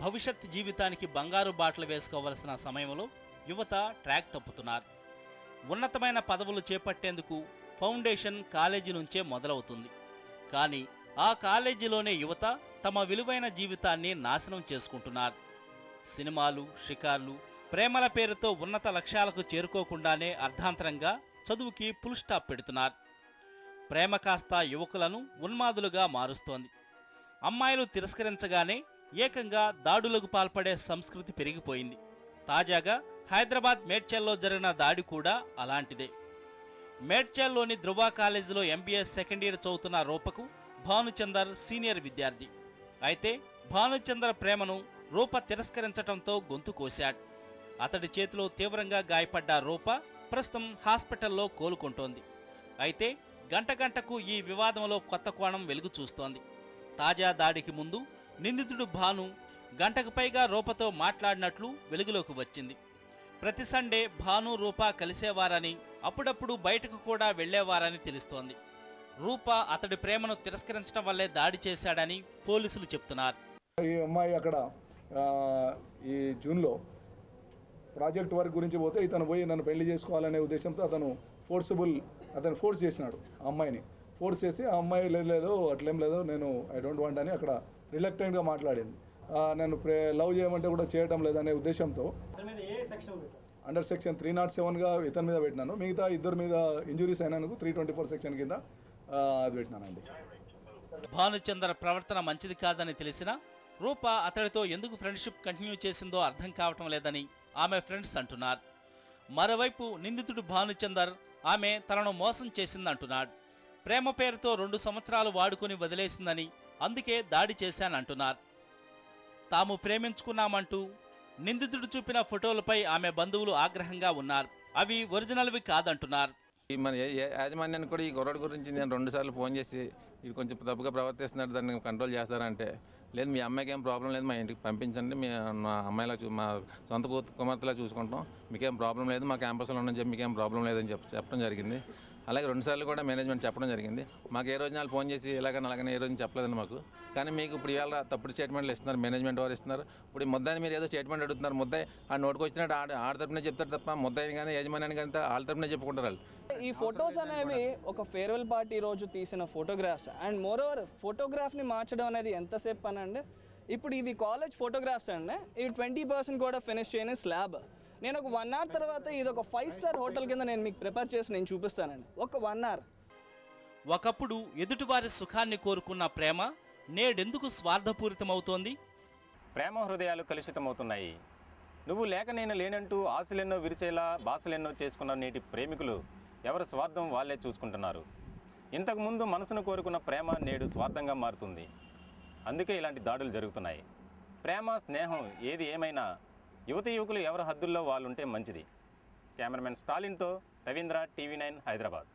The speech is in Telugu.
భవిష్యత్ జీవితానికి బంగారు బాటలు వేసుకోవలసిన సమయంలో యువత ట్రాక్ తప్పుతున్నారు. ఉన్నతమైన పదవులు చేపట్టేందుకు ఫౌండేషన్ కాలేజీ నుంచే మొదలవుతుంది. కానీ ఆ కాలేజీలోనే యువత తమ విలువైన జీవితాన్ని నాశనం చేసుకుంటున్నారు. సినిమాలు, షికార్లు, ప్రేమల పేరుతో ఉన్నత లక్ష్యాలకు చేరుకోకుండానే అర్ధాంతరంగా చదువుకి ఫుల్ స్టాప్ పెడుతున్నారు. ప్రేమ కాస్త యువకులను ఉన్మాదులుగా మారుస్తోంది. అమ్మాయిలు తిరస్కరించగానే ఏకంగా దాడులకు పాల్పడే సంస్కృతి పెరిగిపోయింది. తాజాగా హైదరాబాద్ మేడ్చల్లో జరిగిన దాడి కూడా అలాంటిదే. మేడ్చల్లోని ధృవ కాలేజీలో MBA సెకండ్ ఇయర్ చదువుతున్న రూపకు భానుచందర్ సీనియర్ విద్యార్థి. అయితే భానుచందర్ ప్రేమను రూప తిరస్కరించడంతో గొంతు కోశాడు. అతడి చేతిలో తీవ్రంగా గాయపడ్డ రూప ప్రస్తుతం హాస్పిటల్లో కోలుకుంటోంది. అయితే గంటకు ఈ వివాదంలో కొత్త కోణం వెలుగు చూస్తోంది. తాజా దాడికి ముందు నిందితుడు భాను గంటకు పైగా రూపతో మాట్లాడినట్లు వెలుగులోకి వచ్చింది. ప్రతి సండే భాను రూప కలిసేవారని, అప్పుడప్పుడు బయటకు కూడా వెళ్లేవారని తెలుస్తోంది. రూప అతడి ప్రేమను తిరస్కరించడం వల్లే దాడి చేశాడని పోలీసులు చెప్తున్నారు. ఈ అమ్మాయి అక్కడ ఈ జూన్లో ప్రాజెక్ట్ వర్క్ గురించి పోతే ఇతను పోయి నన్ను పెళ్లి చేసుకోవాలనే ఉద్దేశంతో అతను ఫోర్స్ చేసినాడు. ఆ అమ్మాయిని ఫోర్స్ చేసి ఆ అమ్మాయి లేదు అట్లేం లేదు, నేను ఐ డోంట్ వాంట్ అని అక్కడ రిలక్టెంట్గా మాట్లాడింది. నన్ను లవ్ చేయమంటే కూడా చేయడం లేదనే ఉద్దేశంతో అండర్ సెక్షన్ 307గా ఇతని మీద పెట్టినాను. మిగతా ఇద్దరి మీద ఇంజురీస్ అయినందుకు 324 సెక్షన్ కింద అది పెట్టినానండి. భానుచందర్ ప్రవర్తన మంచిది కాదని తెలిసినా రూప అతడితో ఎందుకు ఫ్రెండ్షిప్ కంటిన్యూ చేసిందో అర్థం కావటం లేదని ఆమె ఫ్రెండ్స్ అంటున్నారు. మరోవైపు నిందితుడు భానుచందర్ ఆమె తనను మోసం చేసిందంటున్నాడు. ప్రేమ పేరుతో 2 సంవత్సరాలు వాడుకొని వదిలేసిందని, అందుకే దాడి చేశానంటున్నారు. తాము ప్రేమించుకున్నామంటూ నిందితుడు చూపిన ఫోటోలపై ఆమె బంధువులు ఆగ్రహంగా ఉన్నారు. అవి ఒరిజినల్వి కాదంటున్నారు. మన యాజమాన్యాన్ని కూడా ఈ గొడవ గురించి నేను 2 సార్లు ఫోన్ చేసి ఇది కొంచెం తప్పుగా ప్రవర్తిస్తున్నాడు, దాన్ని కంట్రోల్ చేస్తారంటే లేదు, మీ అమ్మాయికి ఏం ప్రాబ్లం లేదు, మా ఇంటికి పంపించండి, మా అమ్మాయిలా మా సొంత కుమార్తెలా చూసుకుంటాం, మీకేం ప్రాబ్లం లేదు, మా క్యాంపస్లో ఉండని చెప్పి మీకేం ప్రాబ్లం లేదని చెప్పడం జరిగింది. అలాగే 2 సార్లు కూడా మేనేజ్మెంట్ చెప్పడం జరిగింది. మాకు ఏ రోజు వాళ్ళు ఫోన్ చేసి అలాగని ఏ రోజు చెప్పలేదండి మాకు. కానీ మీకు ఇప్పుడు ఇవాళ తప్పుడు స్టేట్మెంట్లు ఇస్తున్నారు, మేనేజ్మెంట్ వారు ఇస్తున్నారు. ఇప్పుడు ఈ ముద్దాయిని మీరు ఏదో స్టేట్మెంట్ అడుగుతున్నారు. ముద్దాయి ఆ నోటుకు వచ్చినట్టు ఆడ తరపునే చెప్తారు తప్ప ముద్దాయిని కానీ యజమాని కానీ వాళ్ళ తరపునే చెప్పుకుంటారు వాళ్ళు. ఈ ఫొటోస్ అనేవి ఒక ఫేర్వెల్ పార్టీ రోజు తీసిన ఫోటోగ్రాఫ్స్. అండ్ మోర్ ఓవర్ ఫోటోగ్రాఫ్ని మార్చడం అనేది ఎంతసేపు పని అండి. ఇప్పుడు ఇవి కాలేజ్ ఫోటోగ్రాఫ్స్ అండి. ఇవి 20% కూడా ఫినిష్ చేయని స్లాబ్. నేను ఒక 1 hour తర్వాత ఇది ఒక 5 star హోటల్ కింద నేను మీకు ప్రిపేర్ చేసి నేను చూపిస్తానండి. ఒక 1 hour. ఒకప్పుడు ఎదుటివారి సుఖాన్ని కోరుకున్న ప్రేమ నేడెందుకు స్వార్థపూరితమవుతోంది? ప్రేమ హృదయాలు కలుషితమవుతున్నాయి. నువ్వు లేక నేను లేనంటూ ఆశలెన్నో విరిసేలా బాసలెన్నో చేసుకున్న నేటి ప్రేమికులు ఎవరి స్వార్థం వాళ్ళే చూసుకుంటున్నారు. ఇంతకుముందు మనసును కోరుకున్న ప్రేమ నేడు స్వార్థంగా మారుతుంది. అందుకే ఇలాంటి దాడులు జరుగుతున్నాయి. ప్రేమ, స్నేహం ఏది ఏమైనా యువకులు ఎవరి హద్దుల్లో వాళ్ళుంటే మంచిది. కెమెరామెన్ స్టాలిన్తో రవీంద్ర, TV9 హైదరాబాద్.